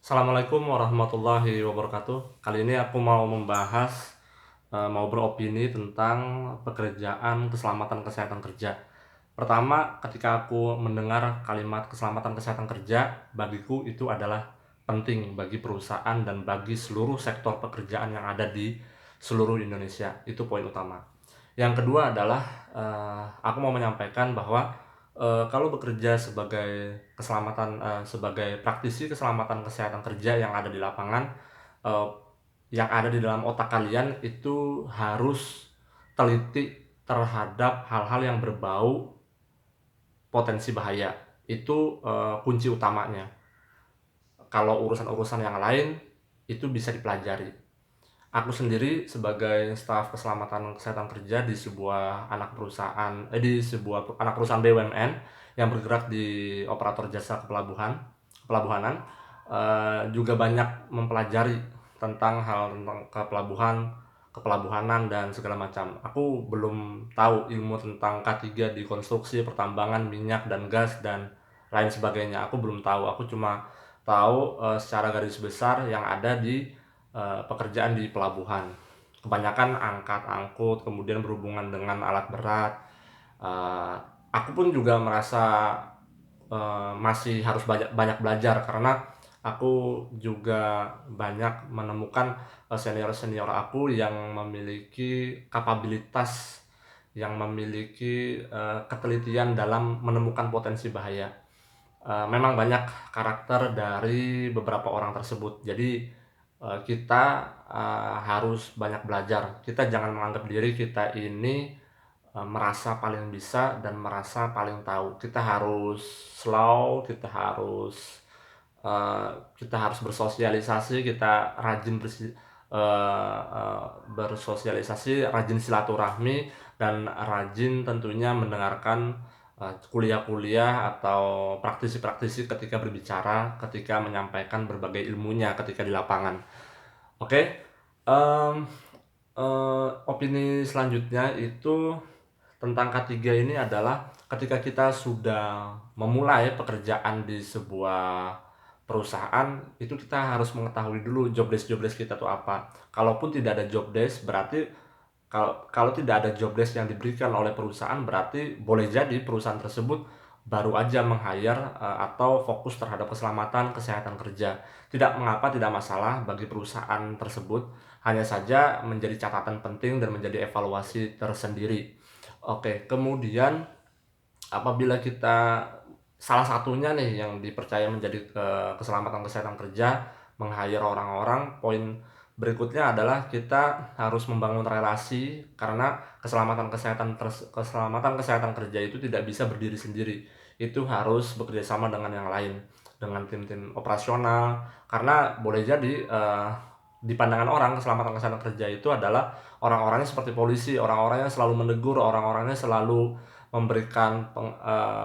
Assalamualaikum warahmatullahi wabarakatuh. Kali ini aku mau beropini tentang pekerjaan keselamatan kesehatan kerja. Pertama, ketika aku mendengar kalimat keselamatan kesehatan kerja, bagiku itu adalah penting bagi perusahaan dan bagi seluruh sektor pekerjaan yang ada di seluruh Indonesia. Itu poin utama. Yang kedua adalah aku mau menyampaikan bahwa kalau bekerja sebagai praktisi keselamatan kesehatan kerja yang ada di lapangan, eee, yang ada di dalam otak kalian itu harus teliti terhadap hal-hal yang berbau potensi bahaya. Itu kunci utamanya. Kalau urusan-urusan yang lain itu bisa dipelajari. Aku sendiri sebagai staf keselamatan kesehatan kerja di sebuah anak perusahaan BUMN yang bergerak di operator jasa kepelabuhanan, juga banyak mempelajari tentang tentang kepelabuhanan dan segala macam. Aku belum tahu ilmu tentang K3 di konstruksi, pertambangan, minyak dan gas dan lain sebagainya. Aku belum tahu. Aku cuma tahu secara garis besar yang ada di pekerjaan di pelabuhan. Kebanyakan angkat, angkut, kemudian berhubungan dengan alat berat. Eee, aku pun juga merasa masih harus banyak banyak belajar karena aku juga banyak menemukan senior-senior aku yang memiliki kapabilitas, yang memiliki ketelitian dalam menemukan potensi bahaya. Memang banyak karakter dari beberapa orang tersebut. Jadi, kita harus banyak belajar. Kita jangan menganggap diri kita ini merasa paling bisa dan merasa paling tahu. Kita harus slow, kita harus bersosialisasi, kita rajin bersosialisasi, rajin silaturahmi, dan rajin tentunya mendengarkan kuliah-kuliah atau praktisi-praktisi ketika berbicara, ketika menyampaikan berbagai ilmunya ketika di lapangan. Oke, mmm, opini selanjutnya itu tentang K3 ini adalah ketika kita sudah memulai pekerjaan di sebuah perusahaan, itu kita harus mengetahui dulu job desk kita tuh apa. Kalaupun tidak ada job desk, berarti kalau tidak ada job desk yang diberikan oleh perusahaan, berarti boleh jadi perusahaan tersebut baru aja meng-hire atau fokus terhadap keselamatan kesehatan kerja. Tidak mengapa, tidak masalah bagi perusahaan tersebut, hanya saja menjadi catatan penting dan menjadi evaluasi tersendiri. Oke, kemudian apabila kita salah satunya nih yang dipercaya menjadi keselamatan kesehatan kerja, meng-hire orang-orang, poin berikutnya adalah kita harus membangun relasi karena keselamatan kesehatan kerja itu tidak bisa berdiri sendiri. Itu harus bekerja sama dengan yang lain, dengan tim-tim operasional, karena boleh jadi di pandangan orang keselamatan kesehatan kerja itu adalah orang-orangnya seperti polisi, orang-orangnya selalu menegur, orang-orangnya selalu memberikan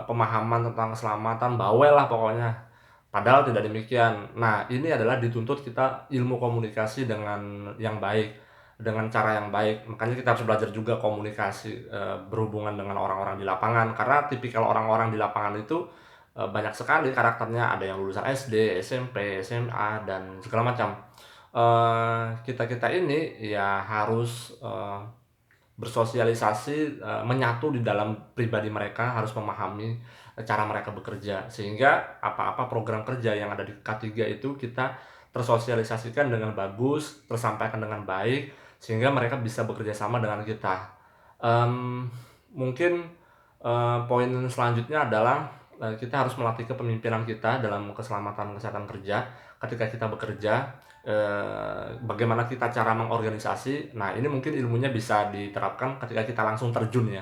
pemahaman tentang keselamatan, bawel lah pokoknya. Padahal tidak demikian. Nah, ini adalah dituntut kita ilmu komunikasi dengan yang baik, dengan cara yang baik. Makanya kita harus belajar juga komunikasi berhubungan dengan orang-orang di lapangan, karena tipikal orang-orang di lapangan itu banyak sekali karakternya, ada yang lulusan SD, SMP, SMA dan segala macam. Kita-kita ini ya harus bersosialisasi, menyatu di dalam pribadi mereka, harus memahami cara mereka bekerja. Sehingga apa-apa program kerja yang ada di K3 itu kita tersosialisasikan dengan bagus, tersampaikan dengan baik, sehingga mereka bisa bekerja sama dengan kita. Mmm, Mungkin poin selanjutnya adalah kita harus melatih kepemimpinan kita dalam keselamatan kesehatan kerja. Ketika kita bekerja, bagaimana kita cara mengorganisasi. Nah, ini mungkin ilmunya bisa diterapkan ketika kita langsung terjun ya.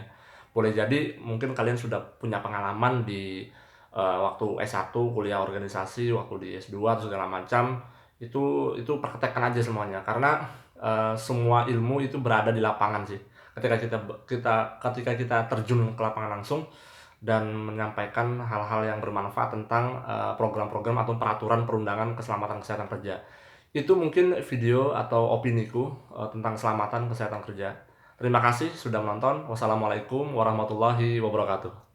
Boleh jadi mungkin kalian sudah punya pengalaman di waktu S1 kuliah organisasi, waktu di S2 atau segala macam, itu praktekkan aja semuanya karena semua ilmu itu berada di lapangan sih. Ketika kita terjun ke lapangan langsung dan menyampaikan hal-hal yang bermanfaat tentang program-program atau peraturan perundangan keselamatan kesehatan kerja. Itu mungkin video atau opiniku tentang keselamatan kesehatan kerja. Terima kasih sudah menonton. Wassalamualaikum warahmatullahi wabarakatuh.